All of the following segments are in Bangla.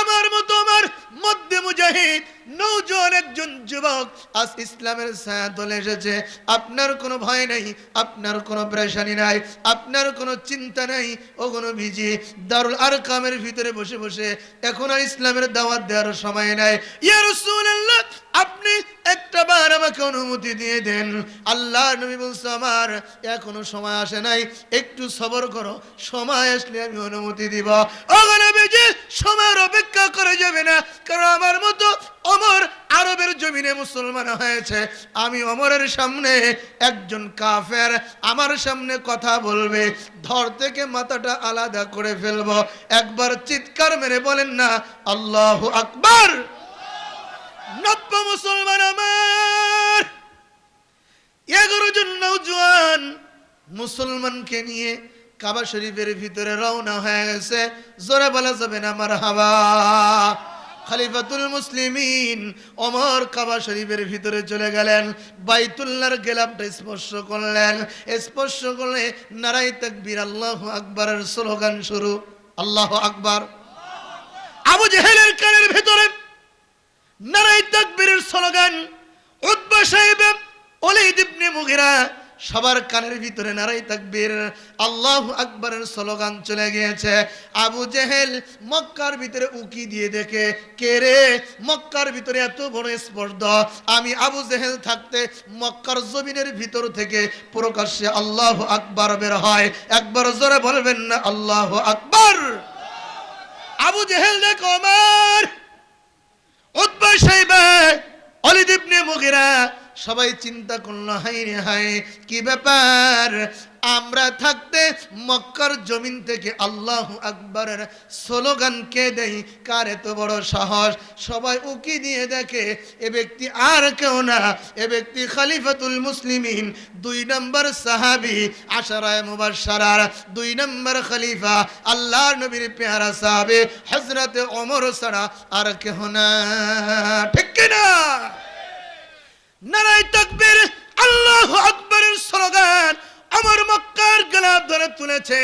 আমার মতো আমার মধ্যে মুজাহিদ নওজোয়ান একজন যুবক আজ ইসলামের ছায়া তলে এসেছে। আপনার কোনো ভয় নেই, আপনার কোনো পেরেশানি নাই, আপনার কোনো চিন্তা নেই। ও কোনো ভিজি দারুল আরকামের ভিতরে বসে বসে এখন আর ইসলামের দাওয়াত দেওয়ার সময় নাই। ইয়া রাসূলুল্লাহ, আপনি একটা বার আমাকে অনুমতি দিয়ে দেন। আল্লাহ নবী বলছে, আমার এখনো সময় আসে নাই, একটু সবর করো, সময় আসলে আমি অনুমতি দিব। ও নবীজি, সময়ের অপেক্ষা করা যাবে না, কারণ আমার মতো ওমর আরবের জমিনে মুসলমান হয়েছে। আমি ওমরের সামনে একজন কাফের আমার সামনে কথা বলবে, ধর থেকে মাথাটা আলাদা করে ফেলবো। একবার চিৎকার মেরে বলেন না আল্লাহু আকবার। নব্য মুসলমান আমার 11 জন নওজোয়ান মুসলমানকে নিয়ে কাবা শরীফের ভিতরে রওনা হয়ে গেছে। জোরে বলা যাবে না মারহাবা। খলিফাতুল মুসলিমিন ওমর কাবা শরীফের ভিতরে চলে গেলেন, বাইতুল্লাহর গেলাপটা স্পর্শ করলেন। স্পর্শ করলে নারায়ে তাকবীর আল্লাহু আকবারের স্লোগান শুরু। আল্লাহু আকবার। আবু জেহেলের কানের ভিতরে নারায়ে তাকবীরের স্লোগান। উতবা সাহেব, ওলীদ ইবনে মুগীরা, সবার কানের ভিতরে নারায়ে তাকবীর আল্লাহু আকবারের স্লোগান চলে গিয়েছে। আবু জেহেল মক্কার ভিতরে উকি দিয়ে দেখে, কে রে, মক্কার ভিতরে এত বড় স্পর্ধা। আমি আবু জেহেল থাকতে মক্কার জমিনের ভিতর থেকে প্রকাশ্যে আল্লাহু আকবার বের হয়। একবার জোরে বলবেন না আল্লাহু আকবার। আবু জেহেল দেখো আমার, উতবা সাইবা, ওলীদ ইবনে মুগীরা সবাই চিন্তা করলো, হাই রে হাই, কি ব্যাপার, আমরা থাকতে মক্কার জমিন থেকে আল্লাহু আকবারের স্লোগান কে দেই, কার এত বড় সাহস। সবাই উকি দিয়ে দেখে এ ব্যক্তি আর কেউ না, এ ব্যক্তি খলিফাতুল মুসলিমিন, 2 নম্বর সাহাবী, আশারায়ে মুবাশশারার 2 নম্বর খলিফা, আল্লাহর নবীর পেয়ারা সাহাবী হযরতে ওমর ছাড়া আর কেউ না। ঠিক কি না? নারায়ে তাকবীর আল্লাহু আকবারের স্লোগান আমার মক্কার গলা ধরে তুলেছে।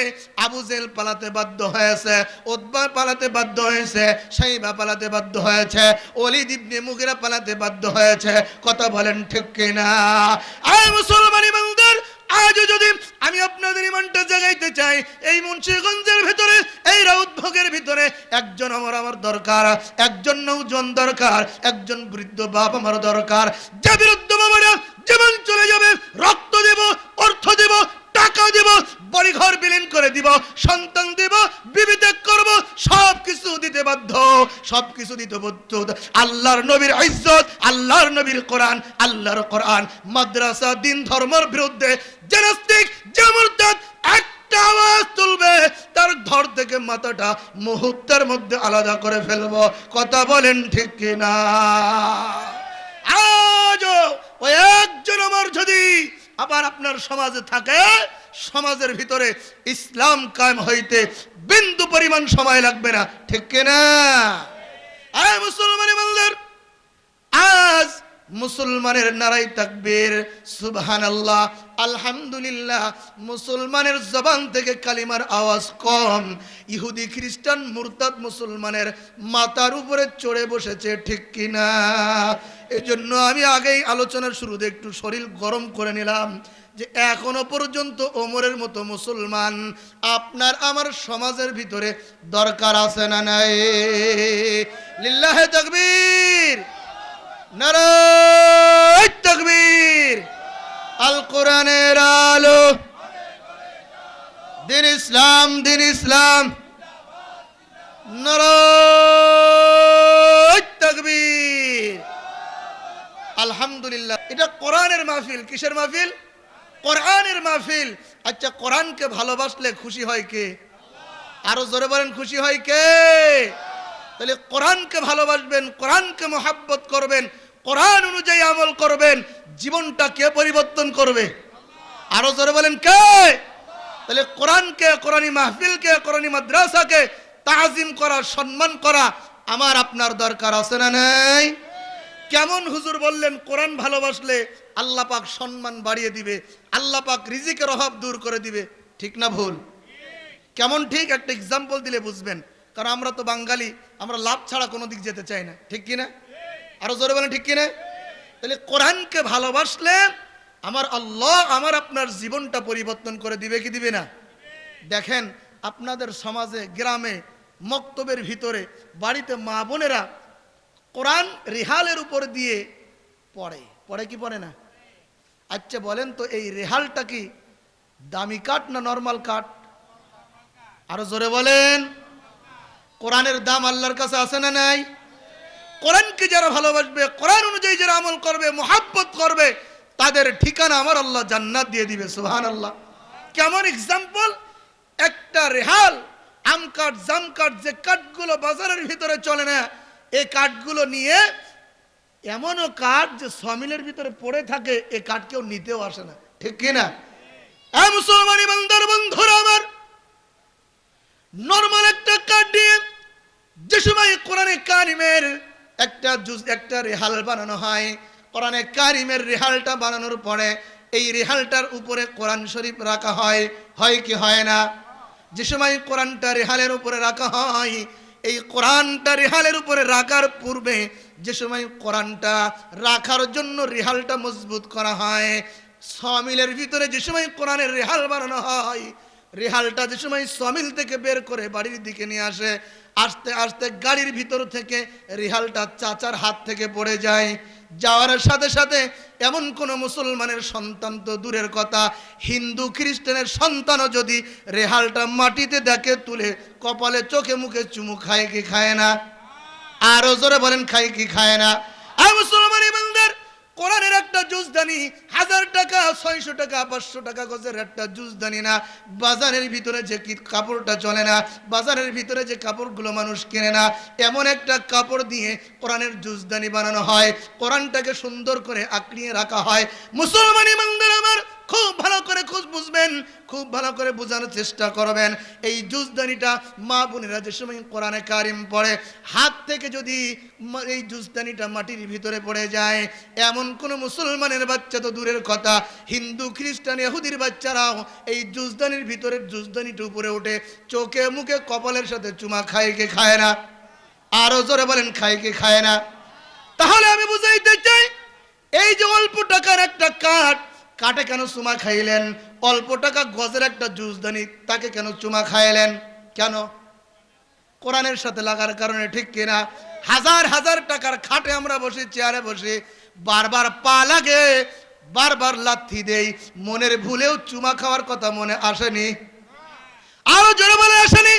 আবু জেহেল পালাতে বাধ্য হয়েছে, উতবা পালাতে বাধ্য হয়েছে, সাইবা পালাতে বাধ্য হয়েছে, ওলীদ ইবনে মুগীরা পালাতে বাধ্য হয়েছে। কথা বলেন ঠিক কিনা? আয় মুসলমানি বান্দার, আজও যদি আমি আপনাদের ইমানটা জাগাইতে চাই, এই মুন্সিগঞ্জের ভিতরে, এই রাউতভোগের ভিতরে একজন আমার দরকার, একজন নওজোয়ান দরকার, একজন বৃদ্ধ বাপ আমার দরকার। যে বৃদ্ধ বাবারা জীবন চলে যাবে, রক্ত দেব, অর্থ দেব, টাকা দেব, বাড়ি ঘর বিলীন করে দিব, সন্তান দেব, বিবি ত্যাগ করব, সব কিছু দিতে বাধ্য, সব কিছু দিতে বাধ্য। আল্লাহর নবীর ইজ্জত, আল্লাহর নবীর কোরআন, আল্লাহর কোরআন, মাদ্রাসা, দিন ধর্মের বিরুদ্ধে যে নাস্তিক, যে মুরতাদ একটা আওয়াজ তুলবে, তার ঘর থেকে মাথাটা মুহূর্তের মধ্যে আলাদা করে ফেলবো। কথা বলেন ঠিক কিনা? আজও ওই একজন আমার যদি আবার আপনার সমাজে থাকে, সমাজের ভিতরে ইসলাম কায়েম হইতে বিন্দু পরিমাণ সময় লাগবে না। ঠিক কিনা? আয় মুসলমানের বান্দার, আজ মুসলমানের নারায়ে তাকবীর, সুবহানাল্লাহ, আলহামদুলিল্লাহ, মুসলমানের জবান থেকে কালিমার আওয়াজ কম। ইহুদি, খ্রিস্টান, মুরতাদ মুসলমানের মাথার উপরে চড়ে বসেছে। ঠিক কিনা? এজন্য আমি আগেই আলোচনার শুরুতে একটু শরীর গরম করে নিলাম যে এখনো পর্যন্ত ওমরের মতো মুসলমান আপনার আমার সমাজের ভিতরে দরকার আছে না নাই? লিল্লাহে তাকবীর, নারায়ে তাকবীর। আল কোরআনের আলো, দিন ইসলাম, দিন ইসলাম, নারায়ে তাকবীর। আলহামদুলিল্লাহ, এটা কোরআনের মাহফিল। কিসের মাহফিল? কোরআনের মাহফিল। আচ্ছা, কোরআনকে ভালোবাসলে খুশি হয় কে? আরো জোরে বলেন, খুশি হয় কে? তাহলে কোরআনকে ভালোবাসবেন, কোরআনকে মহব্বত করবেন, কোরআন অনুযায়ী আমল করবেন, জীবনটা কে পরিবর্তন করবে? আরো জোরে বলেন, কে? তাহলে কোরআনকে, কোরআনী মাহফিলকে, কোরআনী মাদ্রাসাকে তাজিম করা, সম্মান করা আমার আপনার দরকার আছে না নাই? কেমন হুজুর বললেন কোরআন ভালোবাসলে আল্লাহ পাক সম্মান বাড়িয়ে দিবে, আল্লাহ পাক রিজিকের অভাব দূর করে দিবে। ঠিক না ভুল? কেমন ঠিক? একটা এক্সাম্পল দিলে বুঝবেন। কারণ আমরা তো বাঙালি, আমরা লাভ ছাড়া কোনো দিক যেতে চাই না, ঠিক কিনা? আরো জোরে বলেন ঠিক কিনা? তাহলে কোরআনকে ভালোবাসলে আমার আল্লাহ আমার আপনার জীবনটা পরিবর্তন করে দিবে কি দিবে না? দেখেন আপনাদের সমাজে, গ্রামে, মক্তবের ভিতরে, বাড়িতে মা বোনেরা কোরআন রেহালের উপর দিয়ে পড়ে, পড়ে কি পড়ে না? আচ্ছা বলেন তো, এই রেহালটা কি দামি কাঠ না নর্মাল কাঠ? আরো জোরে বলেন। কোরআনের দাম আল্লাহর কাছে আছে না নাই? কোরআনকে যারা ভালোবাসবে, কোরআন অনুযায়ী যারা আমল করবে, মুহাব্বত করবে, তাদের ঠিকানা আমার আল্লাহ জান্নাত দিয়ে দিবে। সুবহানাল্লাহ। কেমন এক্সাম্পল? একটা রেহাল, আম কাঠ, জাম কাঠ, যে কাঠগুলো বাজারের ভিতরে চলে না, এই কাঠগুলো নিয়ে, এমনও কাঠ যে 6 মিলের ভিতরে পড়ে থাকে, এই কাঠ কেউ নিতেও আসে না, ঠিক কিনা? মুসলমান ইমানদার বন্ধুরা আমার, নরমাল একটা কাঠ দিয়ে যে সময় কোরআনে কারিমের একটা রেহাল বানানো হয়, কোরআনে কারিমের রেহালটা বানানোর পরে এই রেহালটার উপরে কোরআন শরীফ রাখা হয়, হয় কি হয় না? যে সময় কোরআনটা রেহালের উপরে রাখা হয়, এই কোরআনটা রেহালের উপরে রাখার পূর্বে যে সময় কোরআনটা রাখার জন্য রেহালটা মজবুত করা হয়, 6 মিলের ভিতরে যে সময় কোরআনের রেহাল বানানো হয়, রেহালটা যে সময় 6 মিল থেকে বের করে বাড়ির দিকে নিয়ে আসে, আস্তে আস্তে গাড়ির ভিতর থেকে রেহালটা চাচার হাত থেকে পড়ে যায়। যাওয়ার সাথে সাথে এমন কোন মুসলমানের সন্তান তো দূরের কথা, হিন্দু খ্রিস্টানের সন্তানও যদি রেহালটা মাটিতে দেখে, তুলে কপালে চোখে মুখে চুমু খায় কি খায় না? আরো জোরে বলেন, খায় কি খায় না? আর মুসলমান ইমানদার, কোরআনের একটা জুজদানি 1000 টাকা, 600 টাকা, 500 টাকা গজের একটা জুজদানি না। বাজারের ভিতরে যে কাপড়টা চলে না, বাজারের ভিতরে যে কাপড়গুলো মানুষ কেনে না, এমন একটা কাপড় দিয়ে কোরআনের জুজদানি বানানো হয়, কোরআনটাকে সুন্দর করে আঁকড়িয়ে রাখা হয়। মুসলমান ইমানদার আমার, খুব ভালো করে বুঝবেন, খুব ভালো করে বোঝানোর চেষ্টা করবেন। এই জুজদানিটা মা বোনেরা যে সময় কোরআনে কারিম পড়ে, হাত থেকে যদি এই জুজদানিটা মাটির ভিতরে পড়ে যায়, এমন কোন মুসলমানের বাচ্চা তো দূরের কথা, হিন্দু খ্রিস্টান ইহুদির বাচ্চারাও এই জুজদানির ভিতরে জুজদানিটা উপরে উঠে চোখে মুখে কপালের সাথে চুমা খায় কি খায় না? আরো জোরে বলেন, খায় কি খায় না? তাহলে আমি বুঝাইতে চাই, এই যে অল্প টাকার একটা কাঠে কেন চুমা খাইলেন? অল্প টাকা গজের একটা জুজদানি, তাকে কেন চুমা খাইলেন? কেন? কোরআনের সাথে লাগার কারণে, ঠিক কিনা? হাজার হাজার টাকার খাটে আমরা বসে, চেয়ারে বসে, বারবার পা লাগে, বারবার লাথি দেই, মনের ভুলেও চুমা খাওয়ার কথা মনে আসেনি? আরো জোরে বলে আসেনি?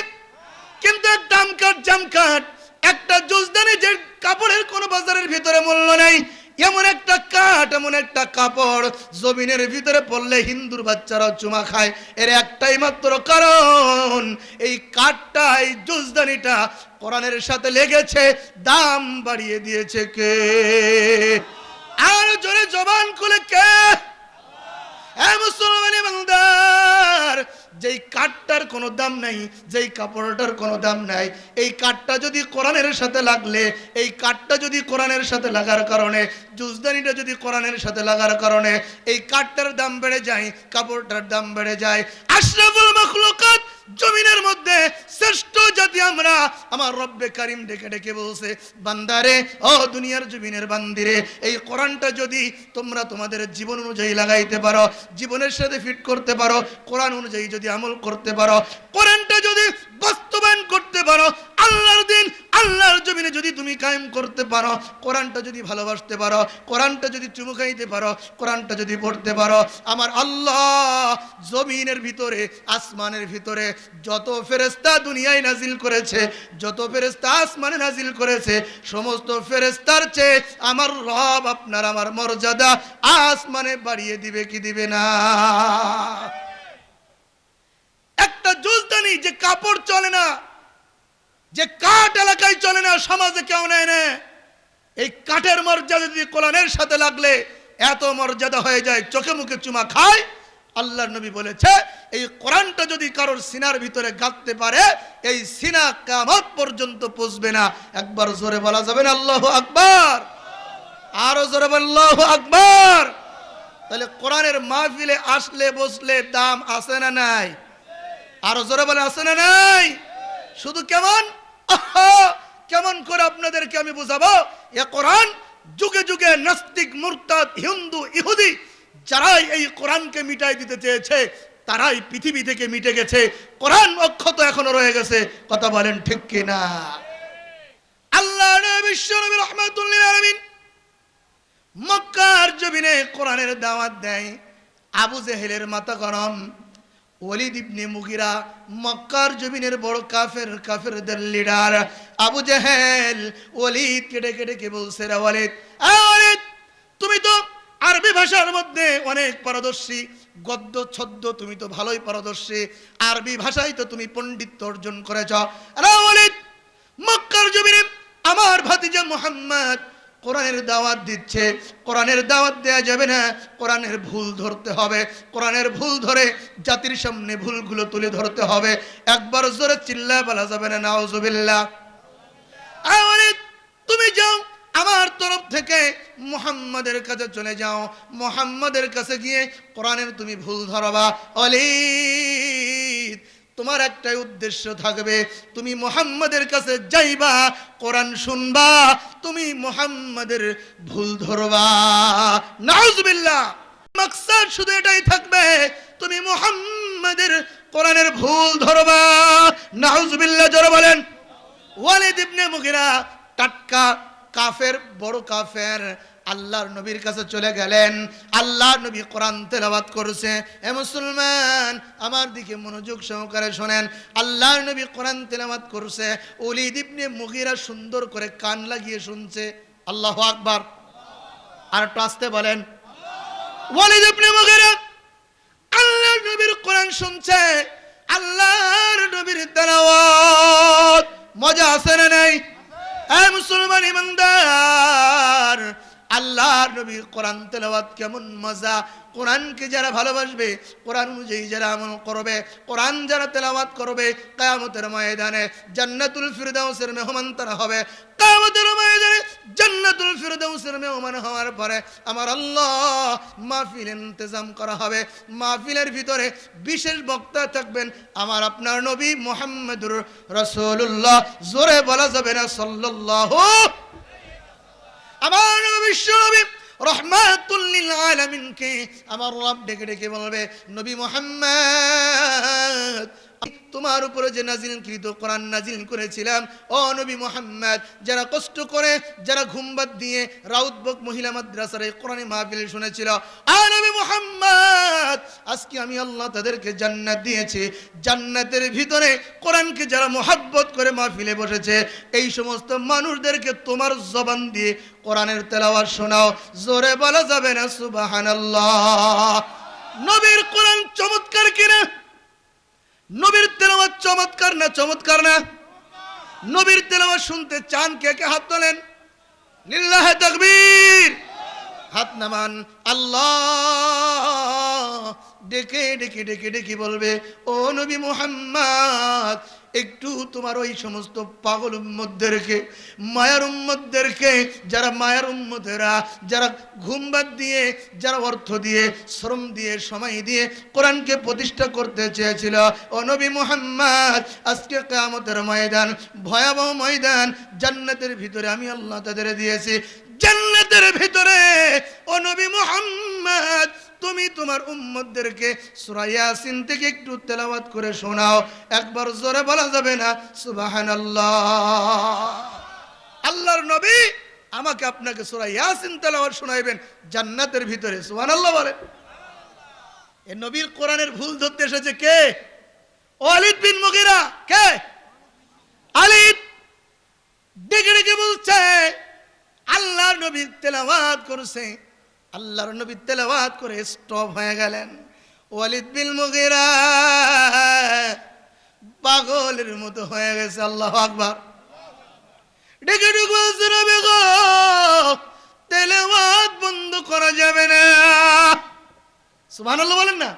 কিন্তু একটা আমকাট জামকাট, একটা জুজদানি, যে কাপড়ের কোনো বাজারের ভিতরে মূল্য নেই, এমন একটা কাঠ, এমন একটা কাপড় জমিনের ভিতরে পড়লে হিন্দুর বাচ্চারাও চুমা খায়। এর একটাই মাত্র কারণ, এই কাঠটা, এই জুজদানিটা কোরআনের সাথে লেগেছে, দাম বাড়িয়ে দিয়েছে কে? আর জোরে জবান খুলে কে? মুসলমান ইমানদার, যেই কাঠটার কোনো দাম নাই, যেই কাপড়টার কোনো দাম নাই, এই কাঠটা যদি কোরআনের সাথে লাগলে, এই কাঠটা যদি কোরআনের সাথে লাগার কারণে, জুজদানিটা যদি কোরআনের সাথে লাগার কারণে এই কাঠটার দাম বেড়ে যায়, কাপড়টার দাম বেড়ে যায়। আশরাফুল মাখলুকাত, জমিনের মধ্যে শ্রেষ্ঠ জাতি আমরা, আমার রব্বে কারিম ডেকে ডেকে বলছে, বান্দারে, ও দুনিয়ার জমিনের বান্দিরে, এই কোরআনটা যদি তোমরা তোমাদের জীবন অনুযায়ী লাগাইতে পারো, জীবনের সাথে ফিট করতে পারো, কোরআন অনুযায়ী যদি আমল করতে পারো, কোরআনটা যদি বাস্তবায়ন করতে পারো, আল্লাহর দিন আল্লাহর জমিনে যদি তুমি কায়েম করতে পারো, কোরআনটা যদি ভালোবাসতে পারো, কোরআনটা যদি চুমু খাইতে পারো, কোরআনটা যদি পড়তে পারো, আমার আল্লাহ জমিনের ভিতরে, আসমানের ভিতরে যত ফেরেশতা দুনিয়ায় নাজিল করেছে, যত ফেরেশতা আসমানে নাজিল করেছে, সমস্ত ফেরেশতার চেয়ে আমার রব আপনার আমার মর্যাদা আসমানে বাড়িয়ে দিবে কি দিবে না? একটা জুজদানি, যে কাপড় চলে না, যে কাঠ এলাকায় চলে না, সমাজে কেউ নেয় না, এই কাঠের মর্যাদা যদি কোরআনের সাথে লাগলে এত মর্যাদা হয়ে যায়, চোখে মুখে চুমা খায়। আল্লাহর নবী বলেছে, এই কোরআনটা যদি কারোর সিনার ভিতরে গাঁথতে পারে, এই সিনা কিয়ামত পর্যন্ত পৌঁছবে না। একবার জোরে বলা যাবে না আল্লাহু আকবার? আরো জোরে বল আল্লাহু আকবার। তাহলে কোরআনের মাহফিলে আসলে বসলে দাম আছে না নাই? আরো জোরে বলে আছে না নাই? শুধু কেমন আহা, কেমন করে আপনাদেরকে আমি বুঝাবো? এ কোরআন যুগে যুগে নাস্তিক, মুরতাদ, হিন্দু, ইহুদি যারাই এই কোরআনকে মিটাই দিতে চেয়েছে তারাই পৃথিবী থেকে মিটে গেছে। কোরআন অক্ষত এখনো রয়ে গেছে। কথা বলেন ঠিক কিনা? আল্লাহ বিশ্ব নবী রাহমাতুল লিল আলামিন মক্কার জমিনে কোরআনের দাওয়াত দেয়। আবু জেহেলের মাথা গরম। ওয়ালিদ ইবনে মুগিরা মক্কার জমিনের বড় কাফেরদের লিডার। আবু জেহেল ওয়ালিদ কেটে কে বলছে, রে ওয়ালিদ, ওয়ালিদ তুমি তো আরবি ভাষার মধ্যে অনেক পারদর্শী, গদ্য ছদ্য তুমি তো ভালোই পারদর্শী, আরবি ভাষায় তো তুমি পণ্ডিত্য অর্জন করেছ। রে ওয়ালিদ, মক্কার জমিনে আমার ভাতিজা মুহাম্মদ কোরআনের দাওয়াত দিচ্ছে, কোরআনের দাওয়াত দেয়া যাবে না, কোরআনের ভুল ধরতে হবে, কোরআনের ভুল ধরে জাতির সামনে ভুলগুলো তুলে ধরতে হবে। একবার জোরে চিল্লায় বলা যাবে না নাউজুবিল্লাহ? ওয়ালিদ তুমি যাও, আমার তরফ থেকে মুহাম্মাদের কাছে চলে যাও, মুহাম্মাদের কাছে গিয়ে কোরআনের তুমি ভুল ধরবা। ওয়ালিদ তোমার একটাই উদ্দেশ্য থাকবে, তুমি মুহাম্মাদের কাছে যাইবা, কোরআন শুনবা, তুমি মুহাম্মাদের ভুল ধরবা। নাউজুবিল্লাহ। মাকসাদ শুধু এটাই থাকবে, তুমি মুহাম্মাদের কোরআনের ভুল ধরবা। নাউজুবিল্লাহ জোরে বলেন। ওয়ালিদ ইবনে মুগিরা টাটকা কাফের, বড় কাফের, আল্লাহর নবীর কাছে চলে গেলেন। আল্লাহর নবী কোরআন তেলাওয়াত করছে। এ মুসলমান আমার দিকে মনোযোগ সহকারে শোনেন। আল্লাহর নবী কোরআন তেলাওয়াত করছে, ওয়ালিদ ইবনে মুগিরা সুন্দর করে কান লাগিয়ে শুনছে। আল্লাহু আকবার। আর একটু আস্তে বলেন। ওয়ালিদ ইবনে মুগিরা আল্লাহর নবীর কোরআন শুনছে, আল্লাহর নবীর তেলাওয়াত। মজা আছে না নাই? এ মুসলমান ইমানদার, আল্লাহর নবীর কোরআন তেলাওয়াত কেমন মজা! কোরআনকে যারা ভালোবাসবে, কোরআন অনুযায়ী যারা আমল করবে, কোরআন যারা তেলাওয়াত করবে, কিয়ামতের ময়দানে জান্নাতুল ফিরদাউসের মেহমান তারা হবে। কিয়ামতের ময়দানে জান্নাতুল ফিরদাউসের মেহমান হওয়ার পরে আমার আল্লাহ মাহফিল ইন্তজাম করা হবে। মাহফিলের ভিতরে বিশেষ বক্তা থাকবেন আমার আপনার নবী মুহাম্মদুর রাসূলুল্লাহ। জোরে বলা যাবে না সাল্লাল্লাহু? আমার বিশ্ব নবী রহমাতুল লিল আলামিনকে আমার রব ডেকে ডেকে বলবে, নবী মুহাম্মদ তোমার উপরে যে নাজিলকৃত কোরআন নাজিল করেছিলাম, ও নবী মুহাম্মদ, যারা কষ্ট করে, যারা ঘুমবাদ দিয়ে রাউতবক মহিলা মাদ্রাসার এই কোরআনী মাহফিল শুনেছিল, আর নবী মুহাম্মদ আজকে আমি আল্লাহ তাদেরকে জান্নাত দিয়েছি। জান্নাতের ভিতরে কোরআনকে যারা মুহাব্বত করে মাহফিলে বসেছে, এই সমস্ত মানুষদেরকে তোমার জবান দিয়ে কোরআনের তেলাওয়াত শোনাও। জোরে বলা যাবে না সুবহানাল্লাহ? নবীর কোরআন চমৎকার কিনা? নবীর তেলাওয়াত চমৎকার না চমৎকার না? নবীর তেলাওয়াত শুনতে চান কে কে হাত তোলেন? লিল্লাহি তাকবীর। হাত নামান। আল্লাহ ডেকে ডেকে ডেকে ডেকে বলবে, ও নবী মুহাম্মদ, একটু তোমার ওই সমস্ত পাগল উম্মতদেরকে, মায়ার উম্মতদেরকে, যারা মায়ার উম্মতেরা, যারা ঘুমবাদ দিয়ে, যারা অর্থ দিয়ে, শ্রম দিয়ে, সময় দিয়ে কোরআনকে প্রতিষ্ঠা করতে চেয়েছিল, ও নবী মুহাম্মদ আজকে কিয়ামতের ময়দান, ভয়াবহ ময়দান, জান্নাতের ভিতরে আমি আল্লাহ তাদের দিয়েছি। জান্নাতের ভিতরে ও নবী মুহাম্মদ তুমি তোমার উম্মতদেরকে সূরা ইয়াসিন থেকে একটু তেলাওয়াত করে শোনাও। একবার জোরে বলা যাবে না সুবহানাল্লাহ? আল্লাহর নবী আমাকে আপনাকে সূরা ইয়াসিন তেলাওয়াত শোনাইবেন জান্নাতের ভিতরে। সুবহানাল্লাহ বলে। এই নবীর কোরআনের ভুল ধরতে এসেছে কে? ওয়ালিদ বিন মুগিরা। কে? আলিদ ডেকে ডেকে বলছে, আল্লাহর নবী তেলাওয়াত করছে। আল্লাহর নবী তেলাওয়াত করে স্টপ হয়ে গেলেন। ওয়ালিদ বিন মুগিরা পাগলের মতো হয়ে গেছে। আল্লাহু আকবার। ডেকে ডেকে বলছে, নবী গো তেলাওয়াত বন্ধ করা যাবে না। সুবহানাল্লাহ বলেন না?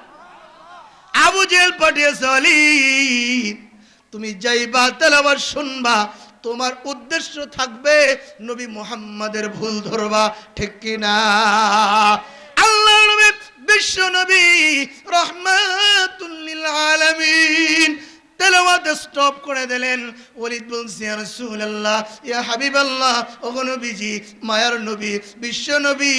আবু জেহেল পাঠিয়েছে, ওয়ালিদ তুমি যাইবা তেলাওয়াত শুনবা, তোমার উদ্দেশ্য থাকবে নবী মুহাম্মাদের ভুল ধরবা। ঠিক কি না? আল্লাহর নবী বিশ্ব নবী রহমাতুল লিল আলামিন তেলাওয়াত স্টপ করে দিলেন। ওয়ালিদ বলছে, ইয়া রাসূলুল্লাহ, ইয়া হাবিবাল্লাহ, ওগো নবীজি, মায়ার নবী, বিশ্ব নবী,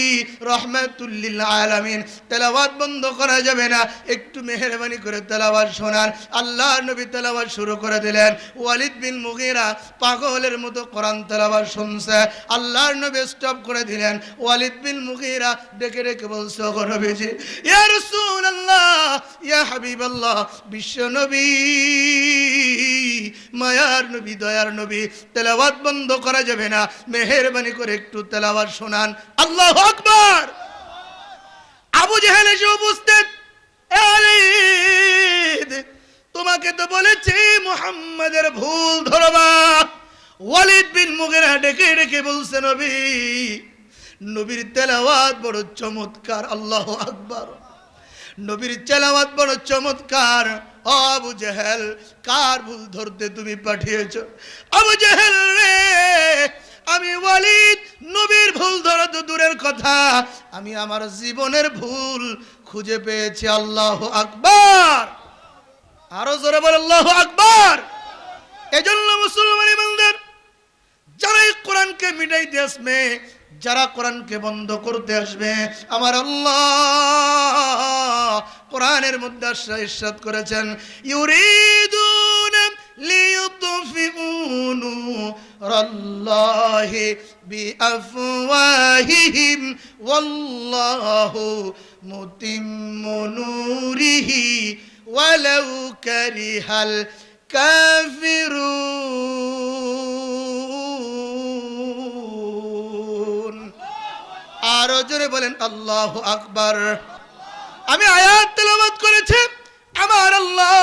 রাহমাতুল লিল আলামিন, তেলাওয়াত বন্ধ করা যাবে না, একটু মেহেরবানি করে তেলাওয়াত শোনান। আল্লাহর নবী তেলাওয়াত শুরু করে দিলেন। ওয়ালিদ বিন মুগীরা পাগলের মতো কোরআন তেলাওয়াত শুনছে। আল্লাহর নবী স্টপ করে দিলেন। ওয়ালিদ বিন মুগীরা ডেকে ডেকে বলছে, ওগো নবীজি, ইয়া রাসূলুল্লাহ, ইয়া হাবিবাল্লাহ, বিশ্ব নবী, মায়ার নবী, দয়ার নবী, তেলাওয়াত বন্ধ করা যাবে না, মেহেরবানি করে একটু তেলাওয়াত শোনান। আল্লাহু আকবার। আবু জেহেল এসে উপস্থিত। ওয়ালিদ, তোমাকে তো বলেছি মুহাম্মাদের ভুল ধরবা। ওয়ালিদ বিন মুগীরা ডেকে ডেকে বলছে, নবী, নবীর তেলাওয়াত বড় চমৎকার। আল্লাহু আকবার। নবীর তেলাওয়াত বড় চমৎকার। আবু জেহেল, কার ভুল ধরতে তুমি পাঠিয়েছো? আবু জেহেল রে, আমি ওয়ালিদ নবীর ভুল ধরা তো দূরের কথা, আমি আমার জীবনের ভুল খুঁজে পেয়েছি। আল্লাহু আকবার। আরো জোরে বল, আল্লাহু আকবার। এজন্য মুসলমান ইমানদার, যারা এই কোরআনকে মিটাইতে আসবে, যারা কোরআনকে বন্ধ করতে আসবে, আমার আল্লাহ কোরআনের মধ্যে ইরশাদ করেছেন, ইউরিদুনা লিইউতফিউ নূরাল্লাহি বিআফওয়াহিহিম ওয়াল্লাহু মুতিম্মু নূরিহি ওয়ালাউ কারিহাল কাফিরুন। আরো জোরে বলেন আল্লাহু আকবার। আমি আয়াত তেলাওয়াত করেছি, আমার আল্লাহ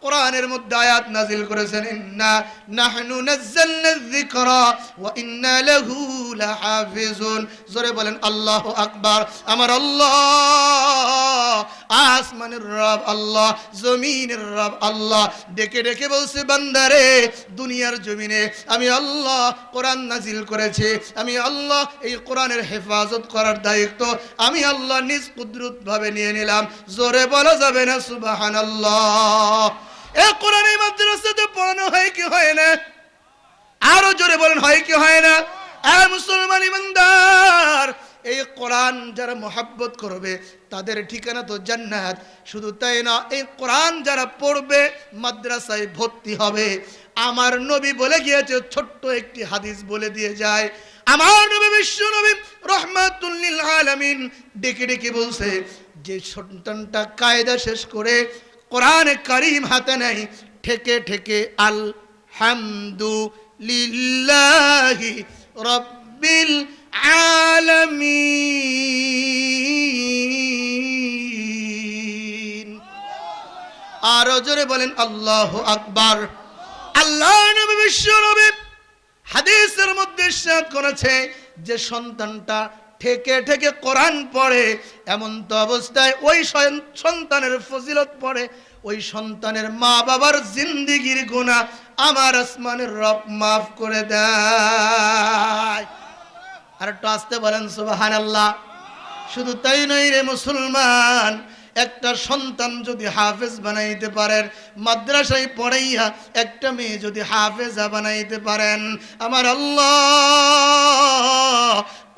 কোরআনের মধ্যে আয়াত নাজিল করেছেন, ইন্না নাহনু নাযালনা যিকরা ওয়া ইন্না লাহু লাহাফিজুন। জোরে বলেন আল্লাহু আকবার। আমার আল্লাহ আসমানের রব আল্লাহ, জমিনের রব আল্লাহ, ডেকে ডেকে বলছে, বান্দারে, দুনিয়ার জমিনে আমি আল্লাহ কোরআন নাজিল করেছি, আমি আল্লাহ এই কোরআনের হেফাজত করার দায়িত্ব আমি আল্লাহ নিজ কুদরত ভাবে নিয়ে নিলাম। জোরে বলা যাবে না সুবহানাল্লাহ। এই কোরআন এই মাদ্রাসাতে পড়ানো হয় কি হয় না? আরো জোরে বলেন, হয় কি হয় না? মুসলমান ইমানদার, এই কোরআন যারা মহব্বত করবে তাদের ঠিকানা তো জান্নাত। শুধু তাই না, এই কোরআন যারা পড়বে মাদ্রাসায় ভর্তি হবে। আমার নবী বলে গিয়েছে, ছোট্ট একটি হাদিস বলে দিয়ে যায়, আমার নবী বিশ্ব নবী রাহমাতুল লিল আলামিন ডেকে ডেকে বলছে, যে সন্তানটা কায়দা শেষ করে কোরআনে কারীম হাতে নেয়, ঠেকে ঠেকে আলহামদুলিল্লাহি রাব্বিল আলামিন। আরো জোরে বলেন আল্লাহু আকবার। আল্লাহ নবী বিশ্ব নবী হাদিসের মধ্যে ইরশাদ করেছে, যে সন্তানটা ঠেকে ঠেকে কোরআন পড়ে, এমন তো অবস্থায় ওই সন্তানের ফজিলত পড়ে, ওই সন্তানের মা বাবার জিন্দেগির গুনাহ আমার আসমানের রব মাফ করে দেয়। আর একটু আসতে বলেন সুবহানাল্লাহ। শুধু তাই নয় রে মুসলমান, একটা সন্তান যদি হাফেজ বানাইতে পারেন, মাদ্রাসায় পড়াইয়া একটা মেয়ে যদি হাফেজা বানাইতে পারেন, আমার আল্লাহ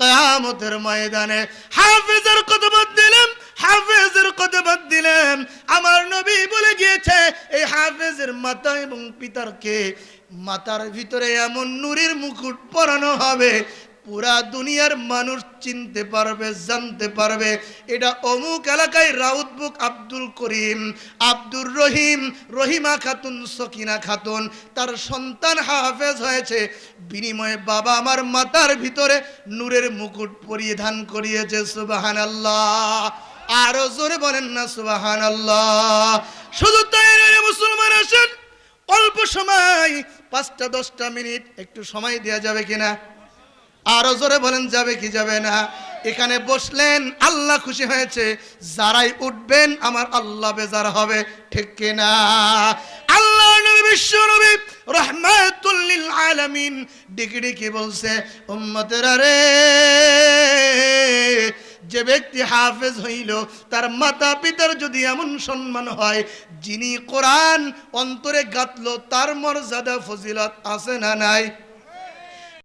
কিয়ামতের ময়দানে হাফেজের কত বাদ দিলেন, হাফেজের কত বাদ দিলেন। আমার নবী বলে গিয়েছে, এই হাফেজের মাতা এবং পিতারকে মাথার ভিতরে এমন নূরের মুকুট পরানো হবে, পুরা দুনিয়ার মানুষ চিনতে পারবে, জানতে পারবে এটা অমুক এলাকায় রাউতবুক আব্দুল করিম, আব্দুর রহিম, রহিমা খাতুন, সকিনা খাতুন, তার সন্তান হাফেজ হয়েছে, বিনিময়ে বাবা আমার মাথার ভিতরে নূরের মুকুট পরিধান করিয়েছে। সুবহানাল্লাহ। আরো জোরে বলেন না সুবহানাল্লাহ। শুধু তাই নয় মুসলমান, আসেন অল্প সময় 5-10 মিনিট একটু সময় দেওয়া যাবে কিনা? আরো জোরে বলেন, যাবে কি যাবে না? এখানে বসলেন, আল্লাহ খুশি হয়েছে, যারাই উঠবেন আমার আল্লাহ বেজার হবে, ঠিক কিনা? আল্লাহ নবী বিশ্ব নবী রাহমাতুল লিল আলামিন ডেকে ডেকে বলছে, উম্মতেরা রে, যে ব্যক্তি হাফেজ হইল তার মাতা পিতার যদি এমন সম্মান হয়, যিনি কোরআন অন্তরে গাঁথলো তার মর্যাদা ফজিলত আছে না নাই?